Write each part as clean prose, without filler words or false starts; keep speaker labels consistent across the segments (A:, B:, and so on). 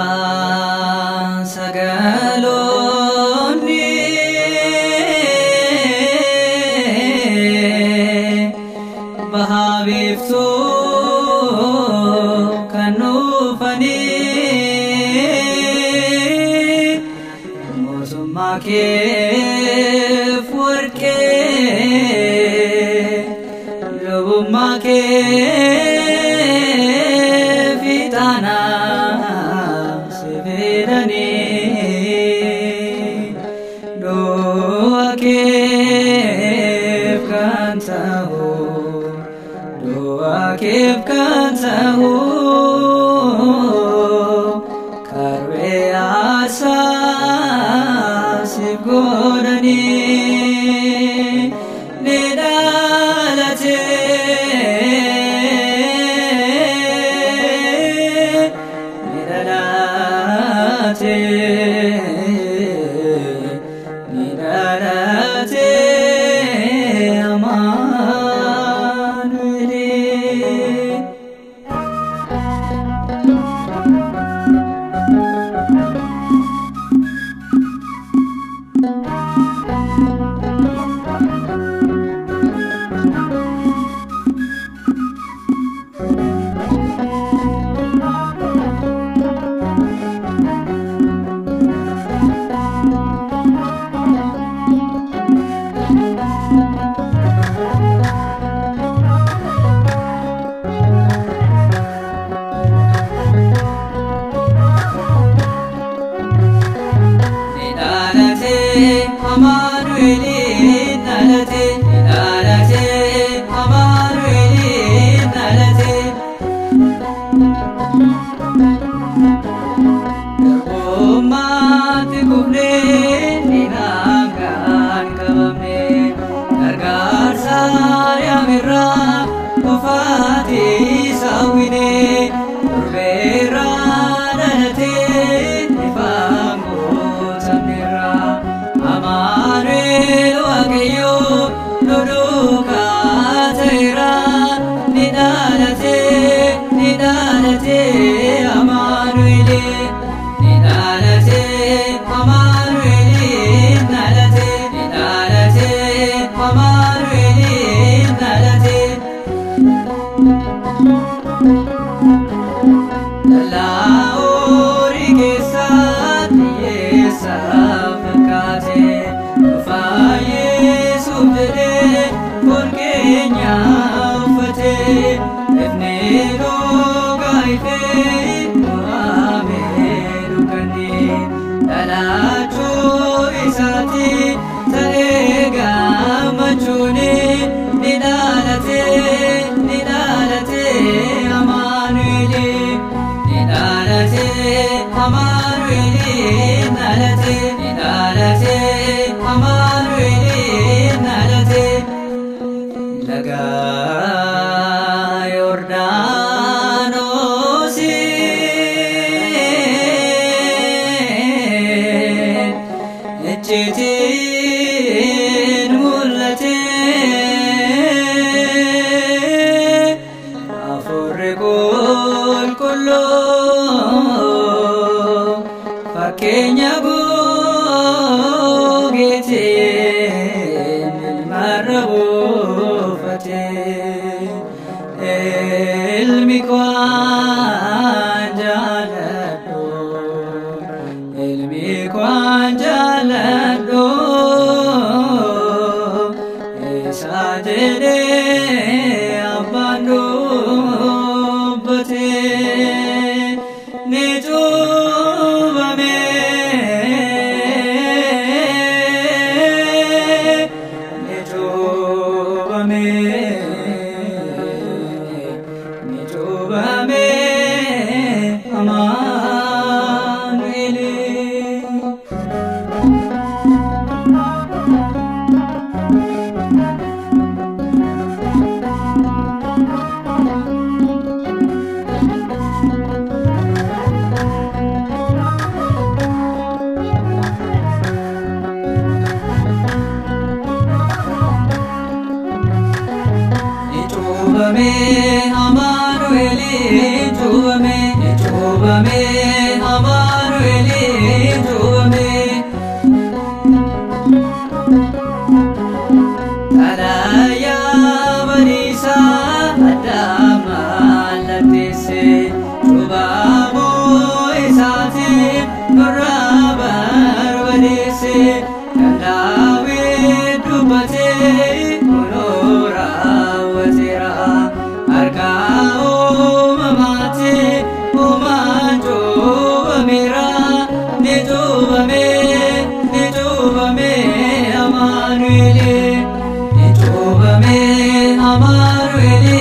A: Sabaan sagaloonni bahaa biiftuu kan dhufanii mootummaa keef warqee lubummaa keef ixaanaa si fidanii du'a keef kan ta'u du'a keef kan ta'u karwee aarsaa siif godhanii ni dhalate Amaanu'eel. Amaanu'eel dhalate, dhalate, Amaanu'eel dhalate. Garbummaatti kufnee diinaan kan qabamne gargaarsa yaamirraa kufaatii saawwine durbeerraa dhalatee ifaan gootamneerraa. Amaanu'eel Waaqayyo nu duukaa ta'eera ni dhalate Amaanu'eel ni dhalate Amaanu'eel dhalate ni dhalate Amaanu'eel dhalate. Dallaa horii keessatti hiyyeessaa fakkaate dhufaa Yesuus jedhee foon keenya uffatee ifnee dhugaa ifee bu'amee dukkannee dhalaachuu isaatti ta'ee gammachuun ni dhalate Amaanu'eel ni dhalate Amaanu'eel dhalate ni dhalate Amaanu'eel dhalate. Laga Yordaanosiin icciitiin mul'ate Hafuurri qulqulluu fakkeenya googeetiin ilmarra buufate. Ilmi kwaan jaaladhu, ilmi kwaan jaaladhu isa jedhee abbaan dubbate ni cuuphame ni cuuphame ni cuuphame Amaanu'eel. Amanueli Juvame Juvame Amanueli Juvame Taraya Varisa Adama Latise Juvamo Isati Nurabar Varese Kandawe Dubate Munora Wazira Argao Mamate Umanjo Amira Nijuvame Nijuvame Amanueli Nijuvame Amanueli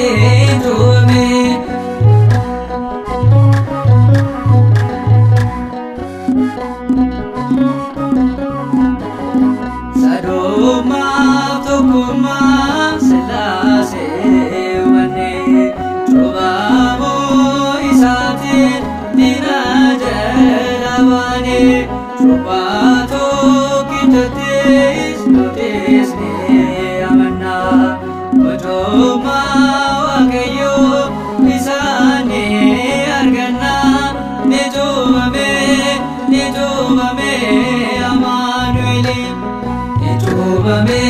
A: Nijuvame Sadoma Tokuma Selase Wane Juvamo Isati Dina Jalavane Jubato Kitatis Notis Ne Amana Ojoma Wakayo Isane Argana Nijuvame Nijuvame Amanueli Nijuvame